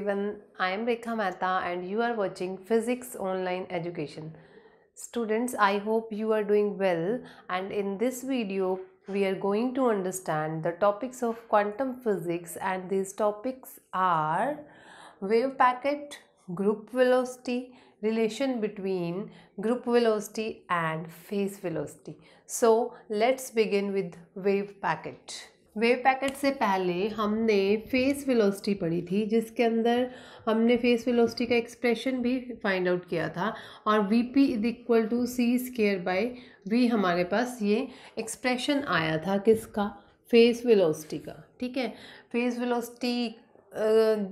everyone, I am Rekha Mehta and you are watching Physics Online Education. Students, I hope you are doing well, and in this video we are going to understand the topics of quantum physics, and these topics are wave packet, group velocity, relation between group velocity and phase velocity. So let's begin with wave packet. Wave packet से पहले हमने phase velocity पढ़ी थी, जिसके अंदर हमने phase velocity का expression भी फाइंड आउट किया था, और V P is equal to C square by V हमारे पास ये एक्सप्रेशन आया था किसका, फेस वेलोसिटी का। ठीक है, फेस वेलोसिटी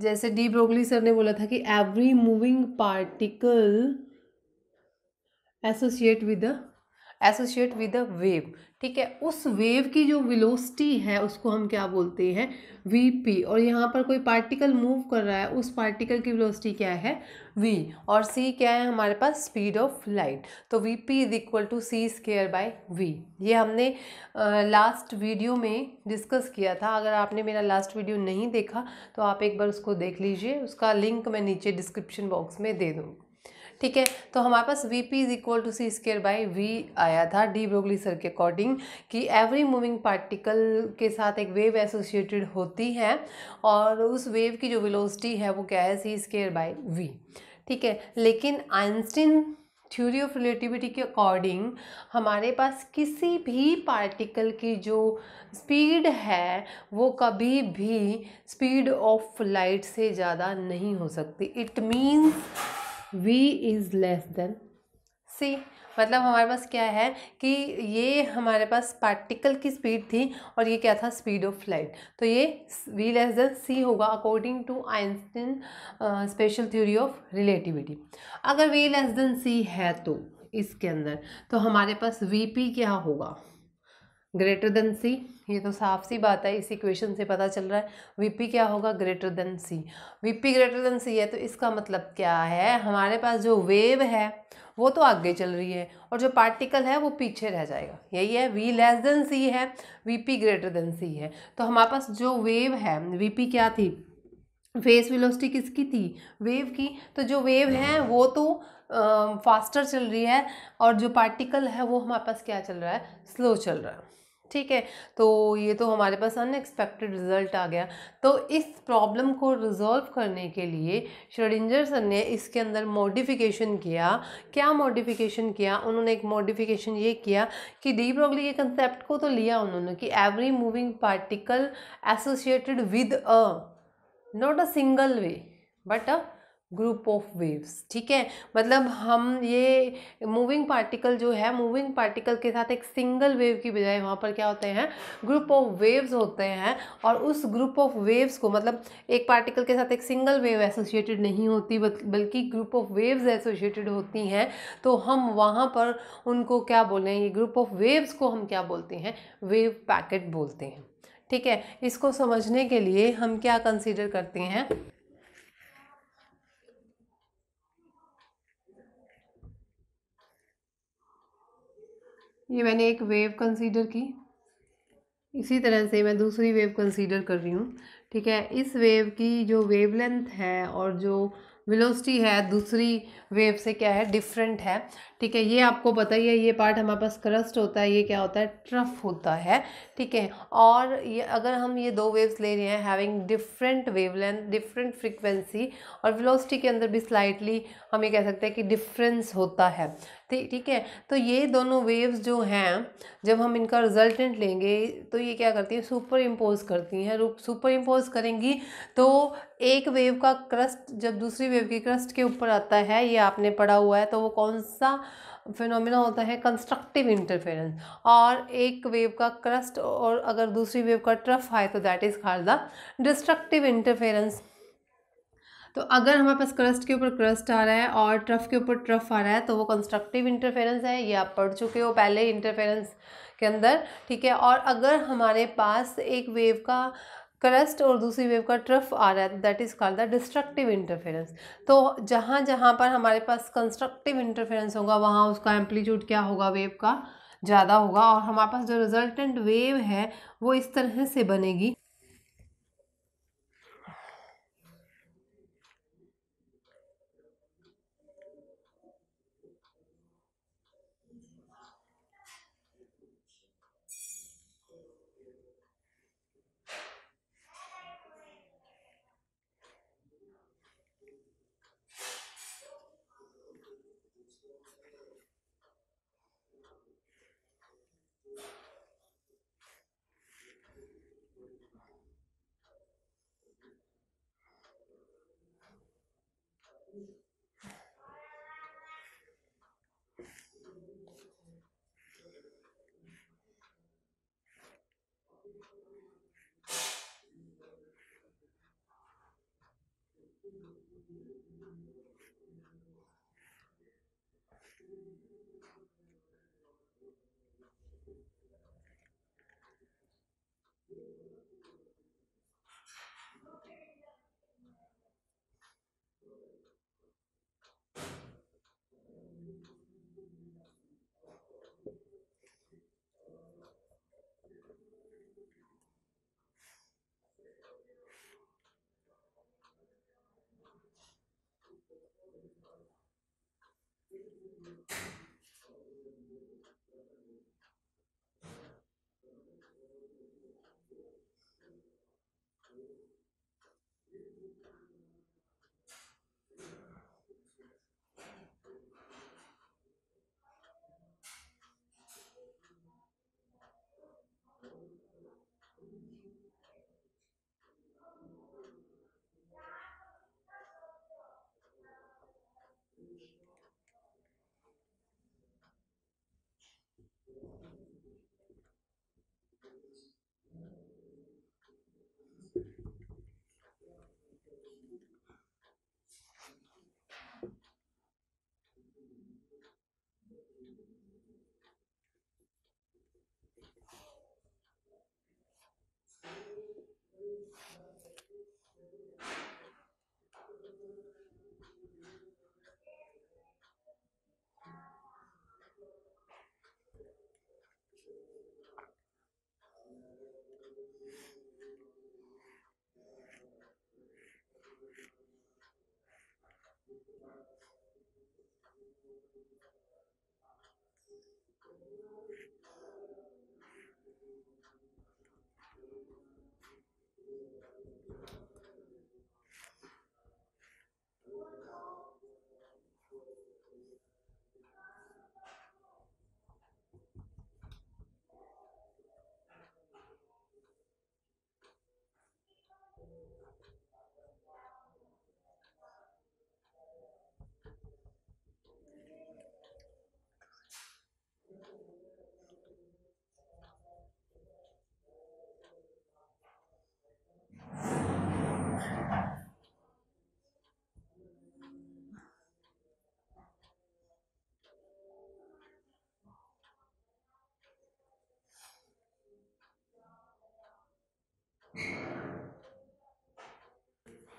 जैसे डी ब्रोगली सर ने बोला था कि every moving particle associate with a wave. ठीक है, उस वेव की जो वेलोसिटी है उसको हम क्या बोलते हैं, वीपी। और यहाँ पर कोई पार्टिकल मूव कर रहा है, उस पार्टिकल की वेलोसिटी क्या है, वी, और सी क्या है हमारे पास, स्पीड ऑफ लाइट। तो VP is equal to C square by V. ये हमने लास्ट वीडियो में डिस्कस किया था। अगर आपने मेरा लास्ट वीडियो नहीं देखा तो आप एक बार उसको देख लीजिए, उसका लिंक मैं नीचे डिस्क्रिप्शन बॉक्स में दे दूँगी। ठीक है, तो हमारे पास V P is equal to C square by V आया था डी ब्रोगली सर के अकॉर्डिंग, कि एवरी मूविंग पार्टिकल के साथ एक वेव एसोसिएटेड होती है, और उस वेव की जो वेलोसिटी है वो क्या है, सी स्क्वायर बाई वी। ठीक है, लेकिन आइंस्टीन थ्योरी ऑफ रिलेटिविटी के अकॉर्डिंग हमारे पास किसी भी पार्टिकल की जो स्पीड है वो कभी भी स्पीड ऑफ लाइट से ज़्यादा नहीं हो सकती। It means v is less than c। मतलब हमारे पास क्या है कि ये हमारे पास पार्टिकल की स्पीड थी और ये क्या था, स्पीड ऑफ लाइट, तो ये v लेस देन c होगा according to Einstein special theory of relativity. अगर v लेस देन c है तो इसके अंदर तो हमारे पास vp क्या होगा, ग्रेटर देन सी। ये तो साफ सी बात है, इस इक्वेशन से पता चल रहा है वीपी क्या होगा, ग्रेटर देन सी। वीपी ग्रेटर देन सी है तो इसका मतलब क्या है, हमारे पास जो वेव है वो तो आगे चल रही है और जो पार्टिकल है वो पीछे रह जाएगा। यही है, वी लेस देन सी है, वीपी ग्रेटर देन सी है। तो हमारे पास जो वेव है, वीपी क्या थी, फेस वेलोसिटी किसकी थी, वेव की। तो जो वेव है वो तो फास्टर चल रही है, और जो पार्टिकल है वो हमारे पास क्या चल रहा है, स्लो चल रहा है। ठीक है, तो ये तो हमारे पास अनएक्सपेक्टेड रिजल्ट आ गया। तो इस प्रॉब्लम को रिजॉल्व करने के लिए श्रोडिंगर सर ने इसके अंदर मॉडिफिकेशन किया। क्या मॉडिफिकेशन किया उन्होंने, एक मॉडिफिकेशन ये किया कि डी ब्रोगली के कंसेप्ट को तो लिया उन्होंने कि every moving particle associated with a not a single way but a group of waves. ठीक है, मतलब हम ये मूविंग पार्टिकल जो है, मूविंग पार्टिकल के साथ एक सिंगल वेव की बजाय वहाँ पर क्या होते हैं, ग्रुप ऑफ वेव्स होते हैं। और उस ग्रुप ऑफ वेव्स को, मतलब एक पार्टिकल के साथ एक सिंगल वेव एसोसिएटेड नहीं होती बल्कि ग्रुप ऑफ वेव्स एसोसिएटेड होती हैं, तो हम वहाँ पर उनको क्या बोले हैं, ये ग्रुप ऑफ वेव्स को हम क्या बोलते हैं, वेव पैकेट बोलते हैं। ठीक है, इसको समझने के लिए हम क्या कंसीडर करते हैं, ये मैंने एक वेव कंसीडर की, इसी तरह से मैं दूसरी वेव कंसीडर कर रही हूँ। ठीक है, इस वेव की जो वेवलेंथ है और जो वेलोसिटी है दूसरी वेव से क्या है, डिफरेंट है। ठीक है, ये आपको पता ही है, ये पार्ट हमारे पास क्रस्ट होता है, ये क्या होता है, ट्रफ होता है। ठीक है, और ये अगर हम ये दो वेव्स ले रहे हैं having different wavelength, different frequency, और वेलोसिटी के अंदर भी स्लाइटली हम ये कह सकते हैं कि डिफरेंस होता है। ठीक है, तो ये दोनों वेव्स जो हैं, जब हम इनका रिजल्टेंट लेंगे तो ये क्या करती है, सुपर इम्पोज करती हैं। सुपर इम्पोज करेंगी तो एक वेव का क्रस्ट जब दूसरी वेव की क्रस्ट के ऊपर आता है, ये आपने पढ़ा हुआ है, तो वो कौन सा फिनोमेना होता है, कंस्ट्रक्टिव इंटरफेरेंस। और एक वेव का क्रस्ट और अगर दूसरी वेव का ट्रफ आए तो that is called the destructive interference. तो अगर हमारे पास क्रस्ट के ऊपर क्रस्ट आ रहा है और ट्रफ के ऊपर ट्रफ आ रहा है तो वो कंस्ट्रक्टिव इंटरफेरेंस है, ये आप पढ़ चुके हो पहले इंटरफेरेंस के अंदर। ठीक है, और अगर हमारे पास एक वेव का क्रस्ट और दूसरी वेव का ट्रफ आ रहा है that is called the destructive interference. तो जहाँ जहाँ पर हमारे पास कंस्ट्रक्टिव इंटरफेरेंस होगा वहाँ उसका एम्पलीट्यूड क्या होगा, वेव का ज़्यादा होगा, और हमारे पास जो रिजल्टेंट वेव है वो इस तरह से बनेगी।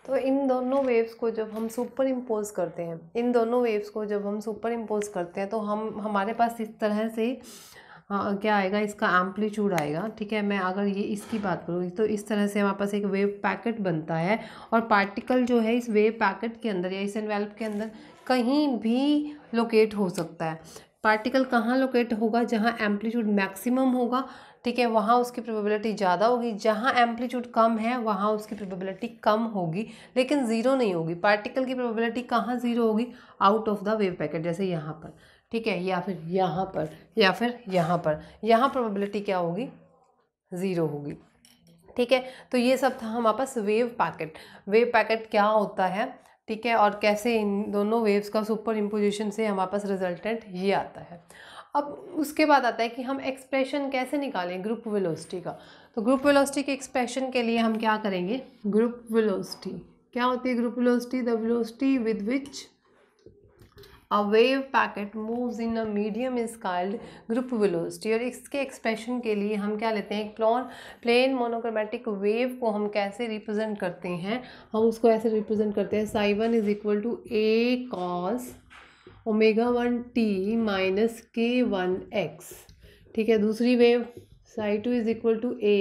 तो इन दोनों वेव्स को जब हम सुपर इम्पोज करते हैं, इन दोनों वेव्स को जब हम सुपर इम्पोज करते हैं तो हमारे पास इस तरह से क्या आएगा, इसका एम्पलीट्यूड आएगा। ठीक है, मैं अगर ये इसकी बात करूँ तो इस तरह से हमारे पास एक वेव पैकेट बनता है, और पार्टिकल जो है इस वेव पैकेट के अंदर या इस एनवेलप के अंदर कहीं भी लोकेट हो सकता है। पार्टिकल कहाँ लोकेट होगा, जहाँ एम्पलीट्यूड मैक्सिमम होगा, ठीक है, वहाँ उसकी प्रोबेबिलिटी ज़्यादा होगी। जहाँ एम्पलीट्यूड कम है वहाँ उसकी प्रोबेबिलिटी कम होगी, लेकिन ज़ीरो नहीं होगी। पार्टिकल की प्रोबेबिलिटी कहाँ ज़ीरो होगी, out of the wave packet, जैसे यहाँ पर, ठीक है, या फिर यहाँ पर, या फिर यहाँ पर। यहाँ प्रोबेबिलिटी क्या होगी, ज़ीरो होगी। ठीक है, तो ये सब था हमारे पास वेव पैकेट। वेव पैकेट क्या होता है, ठीक है, और कैसे इन दोनों वेव्स का सुपर इम्पोजिशन से हमारे पास रिजल्टेंट ये आता है। अब उसके बाद आता है कि हम एक्सप्रेशन कैसे निकालें ग्रुप वेलोसिटी का। तो ग्रुप वेलोसिटी के एक्सप्रेशन के लिए हम क्या करेंगे, ग्रुप वेलोसिटी क्या होती है, group velocity the velocity with which a wave packet moves in a medium is called group velocity। और इसके एक्सप्रेशन के लिए हम क्या लेते हैं, एक प्लेन मोनोक्रोमेटिक वेव को हम कैसे रिप्रेजेंट करते हैं, हम उसको ऐसे रिप्रेजेंट करते हैं, psi1 is equal to a cos ω1t minus k1x। ठीक है, दूसरी wave psi2 is equal to a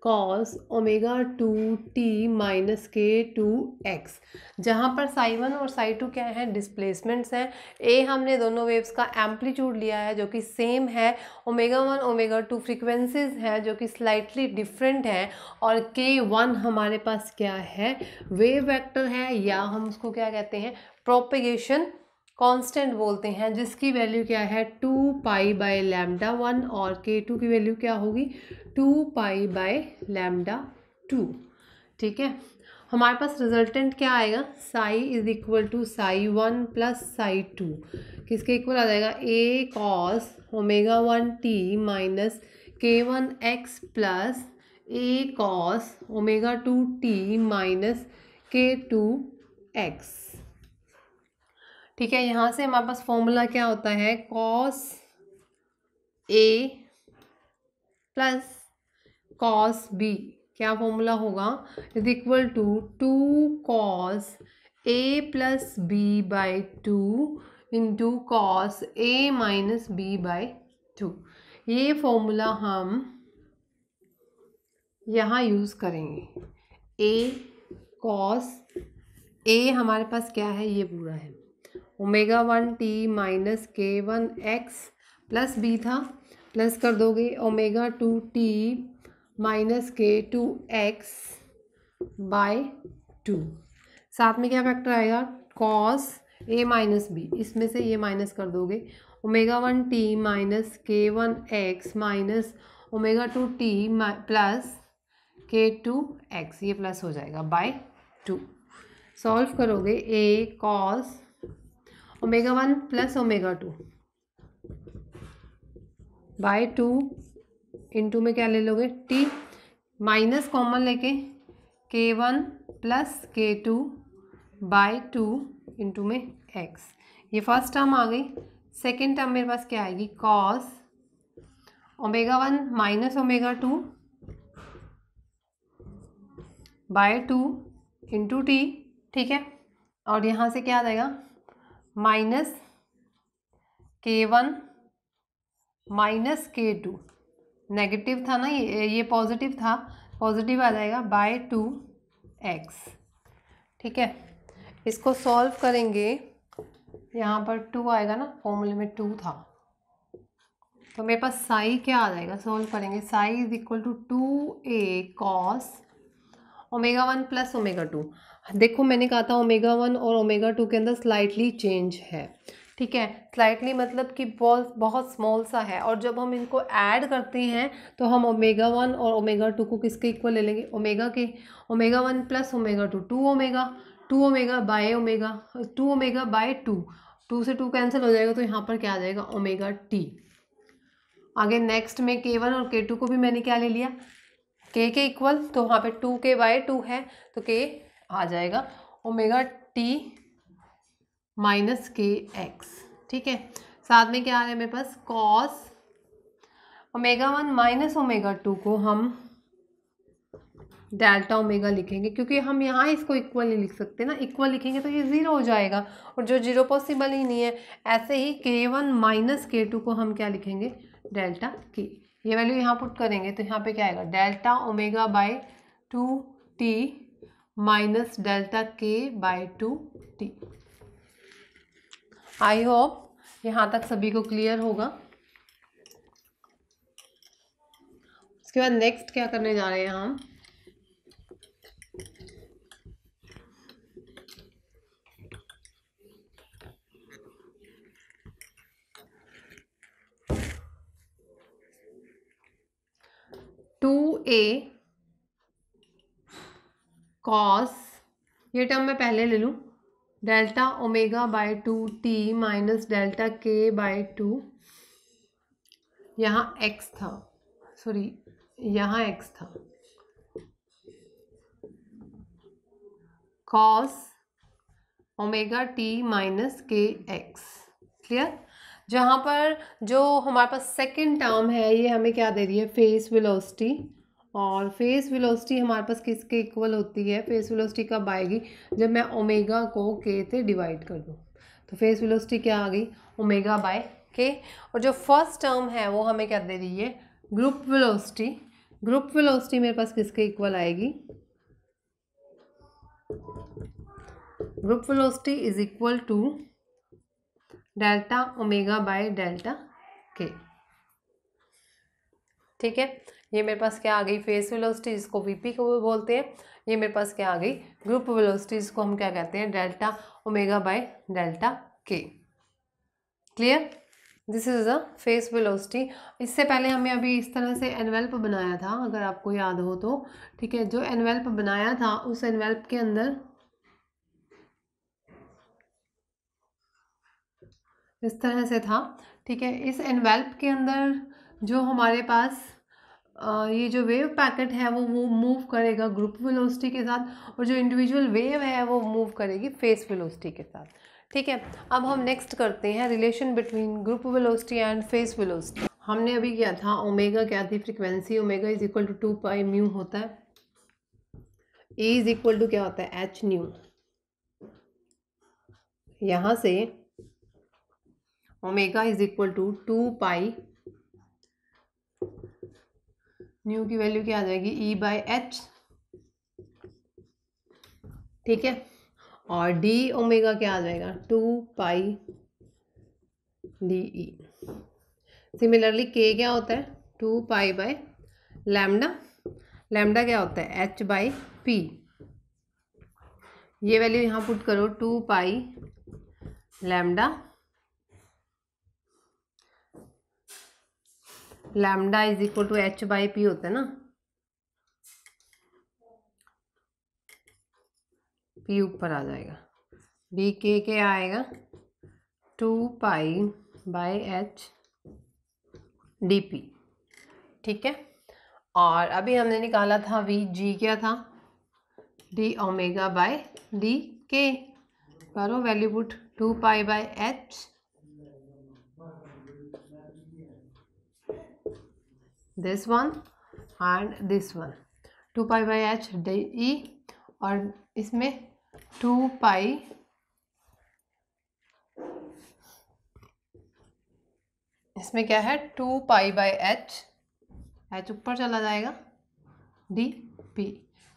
cos ω2t minus k2x, जहाँ पर psi1 और psi2 क्या है, डिस्प्लेसमेंट्स हैं। ए हमने दोनों वेव्स का एम्पलीट्यूड लिया है जो कि सेम है, ω1 ω2 फ्रीक्वेंसीज हैं जो कि स्लाइटली डिफरेंट हैं, और k1 हमारे पास क्या है, वेव वेक्टर है, या हम उसको क्या कहते हैं, प्रोपेगेशन कांस्टेंट बोलते हैं, जिसकी वैल्यू क्या है 2π/λ1 और K2 की वैल्यू क्या होगी 2π/λ2। ठीक है, हमारे पास रिजल्टेंट क्या आएगा psi is equal to psi one plus psi two, किसके इक्वल आ जाएगा a cos ω1t minus k1x plus a cos ω2t minus k2x। ठीक है, यहाँ से हमारे पास फॉर्मूला क्या होता है cos a plus cos b, क्या फॉर्मूला होगा is equal to 2 cos a plus b by 2 into cos a minus b by 2। ये फॉर्मूला हम यहाँ यूज़ करेंगे। a cos a हमारे पास क्या है ये पूरा है ω1t minus k1x plus b था, प्लस कर दोगे ω2t माइनस k2x बाय 2, साथ में क्या फैक्टर आएगा cos a माइनस b, इसमें से ये माइनस कर दोगे ω1t minus k1x minus ω2t plus k2x, ये प्लस हो जाएगा बाय 2। सॉल्व करोगे a cos ω1 plus ω2 by 2 into में क्या ले लोगे t, माइनस कॉमन लेके k1 plus k2 by 2 into में x, ये फर्स्ट टर्म आ गई। सेकेंड टर्म मेरे पास क्या आएगी cos ω1 minus ω2 by 2 into t। ठीक है, और यहाँ से क्या आ जाएगा minus k1 minus k2, negative था ना ये पॉजिटिव था, पॉजिटिव आ जाएगा बाय 2x। ठीक है, इसको सॉल्व करेंगे, यहाँ पर 2 आएगा ना, फॉर्मूले में 2 था, तो मेरे पास साई क्या आ जाएगा, सॉल्व करेंगे psi is equal to 2a cos ω1 plus ω2। देखो मैंने कहा था ω1 और ω2 के अंदर स्लाइटली चेंज है। ठीक है, स्लाइटली मतलब कि बहुत स्मॉल सा है, और जब हम इनको ऐड करते हैं तो हम ω1 और ω2 को किसके इक्वल ले लेंगे ओमेगा के, ω1 प्लस ω2 2ω बाय ओमेगा 2ω बाय 2 से 2 कैंसिल हो जाएगा, तो यहाँ पर क्या आ जाएगा ω t। आगे नेक्स्ट में k1 और k2 को भी मैंने क्या ले लिया k के इक्वल, तो वहाँ पे 2k बाय 2 है तो k आ जाएगा ω t माइनस kx। ठीक है, साथ में क्या आ रहा है मेरे पास cos ω1 माइनस ω2 को हम डेल्टा ओमेगा लिखेंगे, क्योंकि हम यहाँ इसको इक्वल नहीं लिख सकते ना, इक्वल लिखेंगे तो ये 0 हो जाएगा, और जो 0 पॉसिबल ही नहीं है। ऐसे ही k1 माइनस k2 को हम क्या लिखेंगे डेल्टा k, ये वैल्यू यहाँ पुट करेंगे तो यहाँ पे क्या आएगा delta omega by 2t minus delta k by 2t। I hope यहाँ तक सभी को क्लियर होगा। उसके बाद नेक्स्ट क्या करने जा रहे हैं हम, a cos, ये टर्म मैं पहले ले लूँ delta omega by 2t minus delta k by 2, यहाँ x था, सॉरी यहाँ x था, cos omega t minus kx। Clear, जहाँ पर जो हमारे पास सेकंड टर्म है ये हमें क्या दे रही है फेस वेलोसिटी, और फेस वेलोसिटी हमारे पास किसके इक्वल होती है, फेस वेलोसिटी कब आएगी जब मैं ओमेगा को k से डिवाइड कर दूँ, तो फेस वेलोसिटी क्या आ गई ओमेगा बाय k। और जो फर्स्ट टर्म है वो हमें क्या दे रही है ग्रुप वेलोसिटी, ग्रुप वेलोसिटी मेरे पास किसके इक्वल आएगी, group velocity is equal to delta omega by delta k। ठीक है, ये मेरे पास क्या आ गई फेस वेलोसिटी, जिसको वीपी को बोलते हैं, ये मेरे पास क्या आ गई ग्रुप वेलोसिटी, जिसको हम क्या कहते हैं delta omega by delta k। Clear? This is the face velocity. इससे पहले हमें अभी इस तरह से एनवेल्प बनाया था, अगर आपको याद हो तो, ठीक है। जो एनवेल्प बनाया था उस एनवेल्प के अंदर इस तरह से था, ठीक है। इस एनवेल्प के अंदर जो हमारे पास ये जो वेव पैकेट है वो मूव करेगा ग्रुप वेलोसिटी के साथ, और जो इंडिविजुअल वेव है वो मूव करेगी फेस वेलोसिटी के साथ, ठीक है। अब हम नेक्स्ट करते हैं relation between group velocity and phase velocity. हमने अभी किया था ओमेगा क्या थी, frequency. Omega is equal to 2 pi mu होता है। ए इज इक्वल टू क्या होता है, एच न्यू। यहाँ से omega is equal to 2 pi, nu की वैल्यू क्या आ जाएगी, ई बाई एच, ठीक है। और डी ओमेगा क्या आ जाएगा, 2 पाई डी ई। सिमिलरली के क्या होता है, 2 पाई बाय लैम्डा। लैम्डा क्या होता है, एच बाई पी। ये वैल्यू यहाँ पुट करो, 2 pi lambda. Lambda is equal to H by P होता है ना, पी ऊपर आ जाएगा, डी के आएगा 2 pi by H D P, ठीक है। और अभी हमने निकाला था वी जी क्या था, डी ओमेगा बाय डी के। करो value put, 2 pi by H this one and this one, 2 pi by H D E, और इसमें 2 पाई इसमें क्या है, 2 पाई बाय एच, एच ऊपर चला जाएगा, डी पी।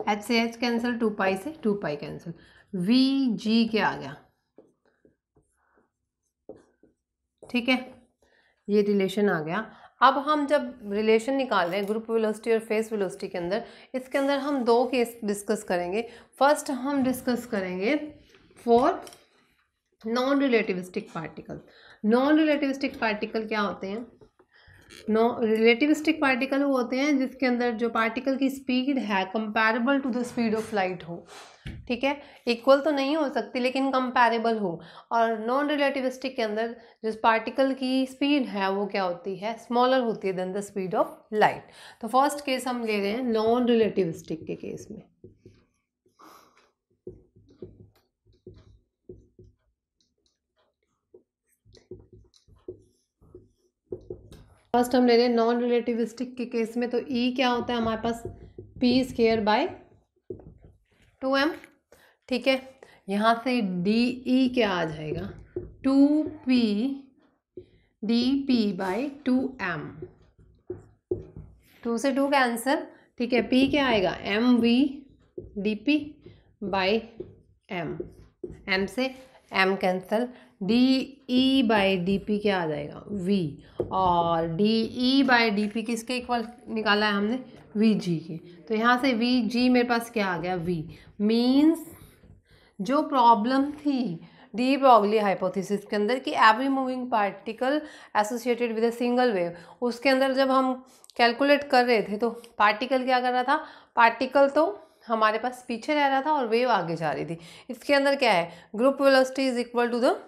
एच से एच कैंसिल, 2 पाई से 2 पाई कैंसिल, वी जी क्या आ गया, ठीक है। ये रिलेशन आ गया। अब हम जब रिलेशन निकाल रहे हैं ग्रुप वेलोसिटी और फेस वेलोसिटी के अंदर, इसके अंदर हम दो केस डिस्कस करेंगे। फर्स्ट हम डिस्कस करेंगे for non relativistic particle. Non relativistic particle क्या होते हैं, रिलेटिविस्टिक पार्टिकल वो होते हैं जिसके अंदर जो पार्टिकल की स्पीड है comparable to the speed of light हो, ठीक है। इक्वल तो नहीं हो सकती लेकिन कंपैरेबल हो। और नॉन रिलेटिविस्टिक के अंदर जिस पार्टिकल की स्पीड है वो क्या होती है, स्मॉलर होती है than the speed of light. तो फर्स्ट केस हम ले रहे हैं नॉन रिलेटिविस्टिक के केस में। फर्स्ट हम ले रहे हैं नॉन रिलेटिविस्टिक के केस में। तो ई क्या होता है हमारे पास, पी स्क्वायर बाय 2m, ठीक है। यहाँ से डी ई क्या आ जाएगा, 2p D P by 2m, 2 से 2 कैंसिल, ठीक है। p क्या आएगा, M V D P by M, m से m cancel, D E by D P क्या आ जाएगा, v, और D E by D P किसके इक्वल निकाला है हमने, वी जी के। तो यहाँ से वी जी मेरे पास क्या आ गया, v मीन्स जो प्रॉब्लम थी डी ब्रॉगली हाइपोथेसिस के अंदर कि every moving particle associated with a single wave, उसके अंदर जब हम कैलकुलेट कर रहे थे तो पार्टिकल क्या कर रहा था, पार्टिकल तो हमारे पास पीछे रह रहा था और वेव आगे जा रही थी। इसके अंदर क्या है, group velocity is equal to the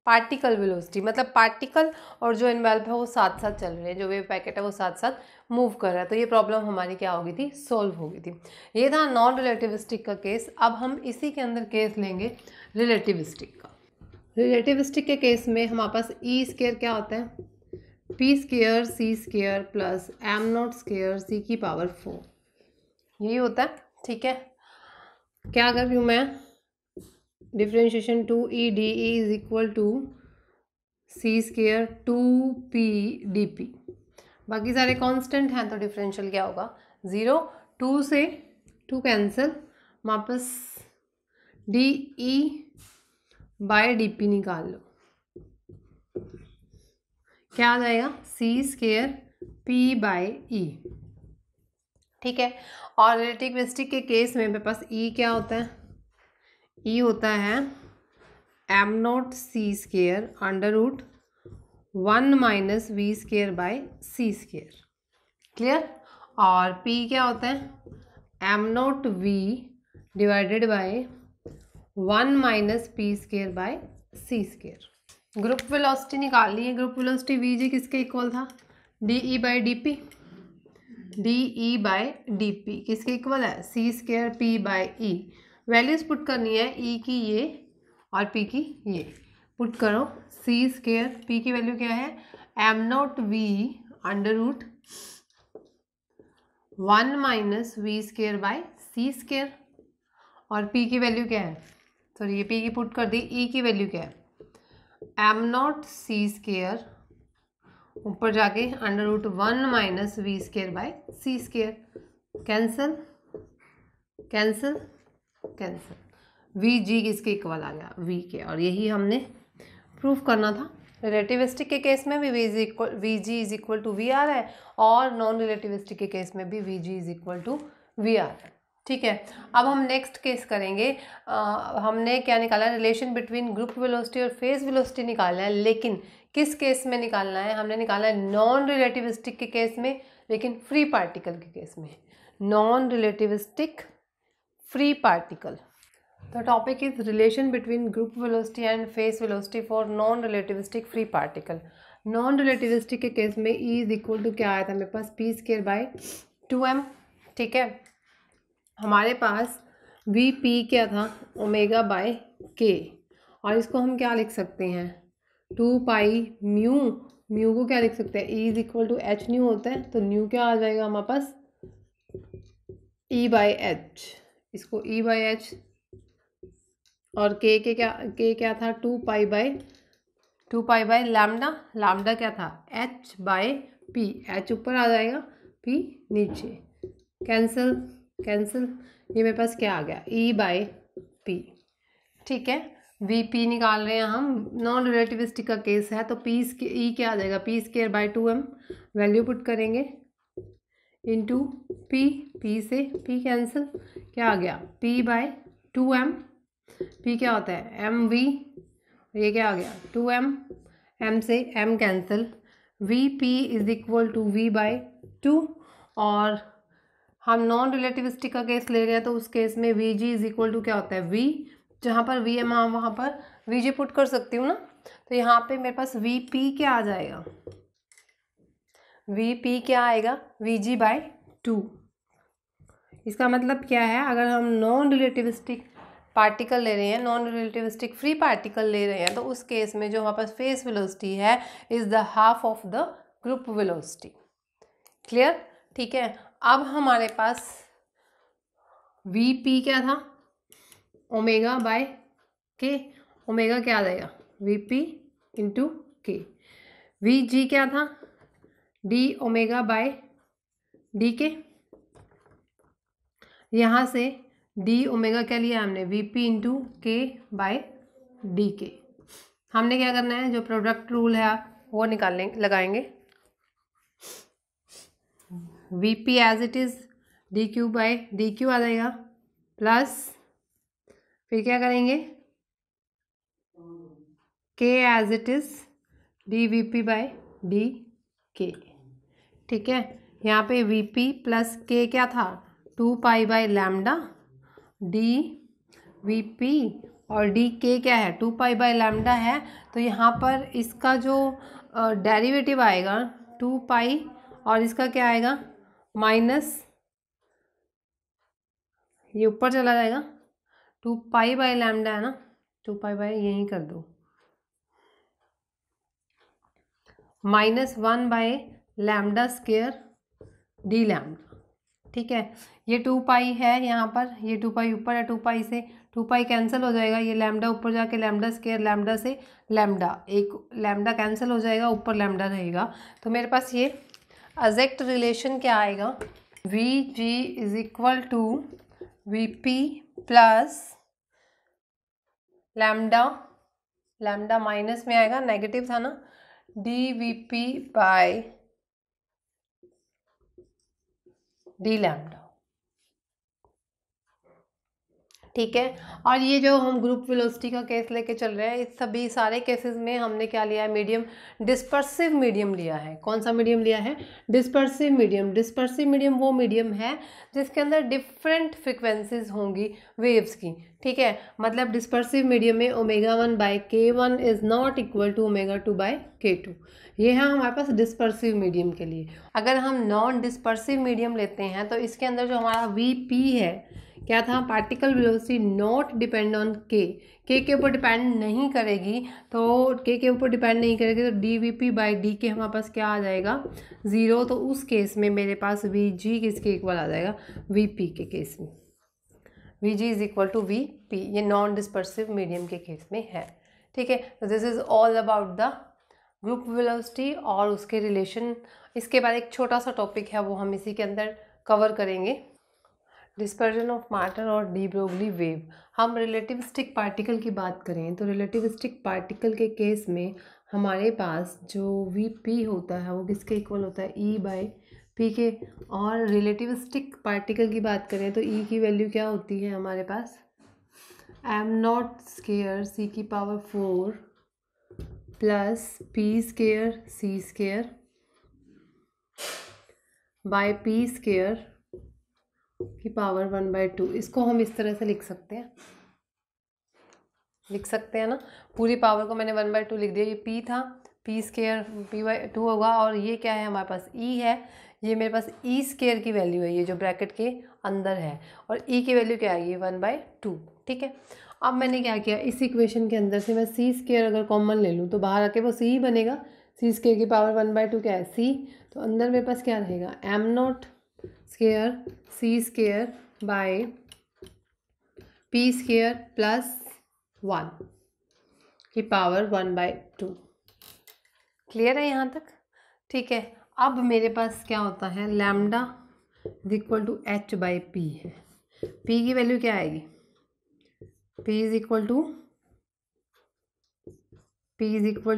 particle velocity, मतलब पार्टिकल और जो इन्वेल्व है वो साथ साथ चल रहे हैं, जो वेव पैकेट है वो साथ साथ मूव कर रहा है। तो ये प्रॉब्लम हमारी क्या हो गई थी, सॉल्व हो गई थी। ये था नॉन रिलेटिविस्टिक का केस। अब हम इसी के अंदर केस लेंगे रिलेटिविस्टिक का। रिलेटिविस्टिक के केस में हमारे पास ई स्क्वायर क्या होता है, P square C square plus M naught square C की पावर 4, यही होता है, ठीक है। क्या कर रही हूँ मैं, differentiation 2e D E is equal to C square 2p D P, बाकी सारे कांस्टेंट हैं तो डिफरेंशियल क्या होगा 0, 2 से 2 कैंसिल, वापस D E bye D P निकाल लो, क्या आ जाएगा, सी स्क्वायर पी बाय ई, ठीक है। और रिलेटिविस्टिक के केस में मेरे पास ई क्या होता है, ई होता है M naught C square under root 1 minus V square by C square. Clear. और P क्या होता है, M naught V divided by 1 minus P square by C square. Group velocity निकालनी है। ग्रुप वेलोसिटी वी जी किसके equal था, D E by D P. D E by D P किसके equal है, C square P by E. Values put करनी है, ई की ये और पी की ये। पुट करो, सी स्केयर पी की वैल्यू क्या है, M naught V under root 1 minus V square by C square. और पी की वैल्यू क्या है, सॉरी ये पी की पुट कर दी, ई की वैल्यू क्या है, एम नॉट सी स्केयर ऊपर जाके under root 1 minus V square by C square. Cancel cancel cancel, V G किसके इक्वल आ गया, वी के। और यही हमने प्रूफ करना था। रिलेटिविस्टिक के केस में भी V G is equal to V R है, और नॉन रिलेटिविस्टिक के केस में भी V G is equal to V R है। ठीक है, अब हम नेक्स्ट केस करेंगे। हमने क्या निकाला, रिलेशन बिटवीन ग्रुप वेलोसिटी और फेज वेलोसिटी निकालना है, लेकिन किस केस में निकालना है, हमने निकाला है नॉन रिलेटिविस्टिक के केस में, लेकिन फ्री पार्टिकल के केस में। Non relativistic free particle. The topic is relation between group velocity and phase velocity for non-relativistic free particle. Non-relativistic के केस में E इज इक्वल टू क्या आया था मेरे पास, पी स्केयर बाय 2m। ठीक है, हमारे पास वी पी क्या था, ओमेगा बाय के। और इसको हम क्या लिख सकते हैं, 2 पाई म्यू। म्यू को क्या लिख सकते हैं, E is equal to H nu होता है, तो न्यू क्या आ जाएगा हमारे पास, E बाई एच। इसको E बाई एच, और के क्या था, 2 पाई बाय लैम्डा। लैम्डा क्या था, h बाय पी। h ऊपर आ जाएगा, p नीचे। कैंसिल कैंसिल, ये मेरे पास क्या आ गया, e बाय पी। ठीक है, वी पी निकाल रहे हैं हम, नॉन रिलेटिविस्टिक का केस है, तो पी ई क्या आ जाएगा, P square bye 2m। Value put करेंगे इंटू पी, पी से पी कैंसिल, क्या आ गया, p बाय 2m। p क्या होता है, एम वी, ये क्या आ गया 2m, m से m cancel, V P is equal to V by 2। और हम नॉन रिलेटिविस्टिक का केस ले रहे हैं, तो उस केस में V G is equal to क्या होता है, v। जहाँ पर वी एम वहाँ पर वी जी पुट कर सकती हूँ ना, तो यहाँ पे मेरे पास वी पी क्या आ जाएगा, वी पी क्या आएगा, वी जी बाई 2। इसका मतलब क्या है, अगर हम नॉन रिलेटिविस्टिक पार्टिकल ले रहे हैं, नॉन रिलेटिविस्टिक फ्री पार्टिकल ले रहे हैं, तो उस केस में जो हमारे पास फेस वेलोसिटी है is the half of the group velocity. Clear. ठीक है, अब हमारे पास वी पी क्या था, ओमेगा बाय के। ओमेगा क्या आ जाएगा, वी पी इंटू के। वी जी क्या था, डी ओमेगा बाय डी के। यहाँ से डी ओमेगा क्या लिया हमने, वी पी इंटू के बाय डी के। हमने क्या करना है, जो प्रोडक्ट रूल है वो लगाएंगे। V P as it is D Q by D Q आ जाएगा, प्लस फिर क्या करेंगे, K as it is D V P by D K. ठीक है, यहाँ पे वी पी प्लस के क्या था, 2 pi by lambda D V P, और डी के क्या है, 2 पाई बाय लैम्डा है, तो यहाँ पर इसका जो डेरिवेटिव आएगा 2 पाई, और इसका क्या आएगा माइनस, ये ऊपर चला जाएगा, 2 पाई बाय लैम्डा है ना, 2 पाई बाय यहीं कर दो, -1 by lambda square D lambda. ठीक है, ये 2 पाई है यहाँ पर, ये 2 पाई ऊपर है, 2 पाई से 2 पाई कैंसिल हो जाएगा, ये लैम्डा ऊपर जाके लैम्डा स्केयर, लैम्डा से लैम्डा, एक लैम्डा कैंसिल हो जाएगा, ऊपर लैम्डा रहेगा। तो मेरे पास ये एग्जैक्ट रिलेशन क्या आएगा, V G is equal to V P plus lambda, lambda minus में आएगा, नेगेटिव था ना, D V P by D lambda. ठीक है। और ये जो हम ग्रुप वेलोसिटी का केस लेके चल रहे हैं, इस सभी सारे केसेस में हमने क्या लिया है, मीडियम, डिस्पर्सिव मीडियम लिया है। कौन सा मीडियम लिया है, डिस्पर्सिव मीडियम। डिस्पर्सिव मीडियम वो मीडियम है जिसके अंदर डिफरेंट फ्रिक्वेंसीज होंगी वेव्स की, ठीक है। मतलब डिस्पर्सिव मीडियम में ω1/k1 is not equal to ω2/k2। ये है हमारे पास डिस्पर्सिव मीडियम के लिए। अगर हम नॉन डिस्पर्सिव मीडियम लेते हैं तो इसके अंदर जो हमारा Vp है, क्या था, particle velocity not depend on के ऊपर डिपेंड नहीं करेगी। तो के ऊपर डिपेंड नहीं करेगी तो dVp/dk हमारे पास क्या आ जाएगा, 0। तो उस केस में मेरे पास Vg किसके इक्वल आ जाएगा, Vp के केस में Vg is equal to Vp। ये नॉन डिस्पर्सिव मीडियम के केस में है, ठीक है। तो this is all about the group velocity और उसके रिलेशन। इसके बाद एक छोटा सा टॉपिक है, वो हम इसी के अंदर कवर करेंगे, डिस्पर्जन ऑफ मैटर और डी ब्रोगली वेव। हम रिलेटिविस्टिक पार्टिकल की बात करें तो रिलेटिविस्टिक पार्टिकल के केस में हमारे पास जो Vp होता है वो किसके इक्वल होता है, E/p के। और रिलेटिविस्टिक पार्टिकल की बात करें तो E की वैल्यू क्या होती है हमारे पास, m0 square c⁴ plus p square c² by p square की पावर 1/2। इसको हम इस तरह से लिख सकते हैं ना, पूरी पावर को मैंने 1/2 लिख दिया। ये p था, p स्क्वायर p/2 होगा, और ये क्या है हमारे पास, e है। ये मेरे पास e स्क्वायर की वैल्यू है, ये जो ब्रैकेट के अंदर है, और e की वैल्यू क्या आएगी, 1/2, ठीक है। अब मैंने क्या किया, इस इक्वेशन के अंदर से मैं c स्क्वायर अगर कॉमन ले लूँ तो बाहर आके वो c ही बनेगा। c स्क्वायर की पावर 1/2 क्या है, c। तो अंदर मेरे पास क्या रहेगा, m0 square c² by p square plus 1 की पावर 1/2। क्लियर है यहाँ तक, ठीक है। अब मेरे पास क्या होता है, lambda is equal to h/p है। p की वैल्यू क्या आएगी, p इज इक्वल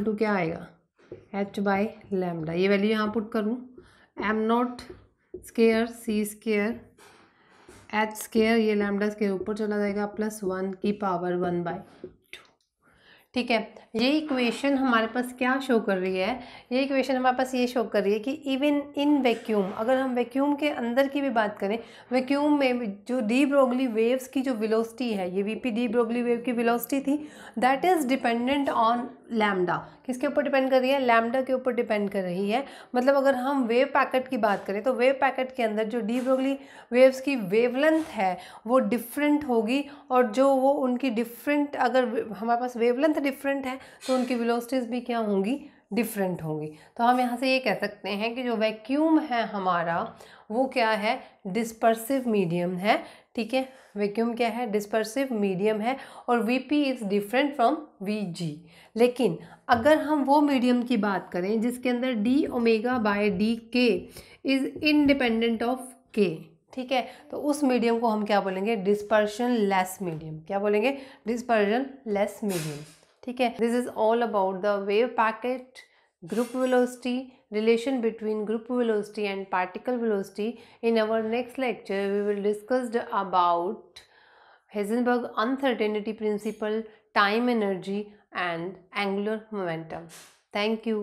टू क्या आएगा, h/λ। ये वैल्यू यहाँ पुट करूँ, m0 स्क्वायर c² h², ये लैम्डा स्क्वायर ऊपर चला जाएगा, प्लस 1 की पावर 1/2, ठीक है। ये इक्वेशन हमारे पास क्या शो कर रही है, ये इक्वेशन हमारे पास ये शो कर रही है कि इवन इन वैक्यूम, अगर हम वैक्यूम के अंदर की भी बात करें, वैक्यूम में जो डी ब्रोगली वेव्स की जो वेलोसिटी है, ये Vp डी ब्रोगली वेव की वेलोसिटी थी, that is dependent on lambda. किसके ऊपर डिपेंड कर रही है, लैम्डा के ऊपर डिपेंड कर रही है। मतलब अगर हम वेव पैकेट की बात करें तो वेव पैकेट के अंदर जो डी ब्रोगली वेव्स की वेवलेंथ है वो डिफरेंट होगी, और जो वो उनकी डिफरेंट, अगर हमारे पास वेवलेंथ डिफरेंट है तो उनकी वेलोसिटीज़ भी क्या होंगी, डिफरेंट होंगी। तो हम यहाँ से ये कह सकते हैं कि जो वैक्यूम है हमारा वो क्या है, डिस्पर्सिव मीडियम है, ठीक है। वैक्यूम क्या है, डिस्पर्सिव मीडियम है, और Vp is different from Vg। लेकिन अगर हम वो मीडियम की बात करें जिसके अंदर dω/dk is independent of k, ठीक है, तो उस मीडियम को हम क्या बोलेंगे, डिस्पर्शन लेस मीडियम। क्या बोलेंगे, डिस्पर्शन लेस मीडियम, ठीक है। This is all about the wave packet, group velocity, relation between group velocity and particle velocity. In our next lecture we will discuss about Heisenberg uncertainty principle, time energy and angular momentum. Thank you.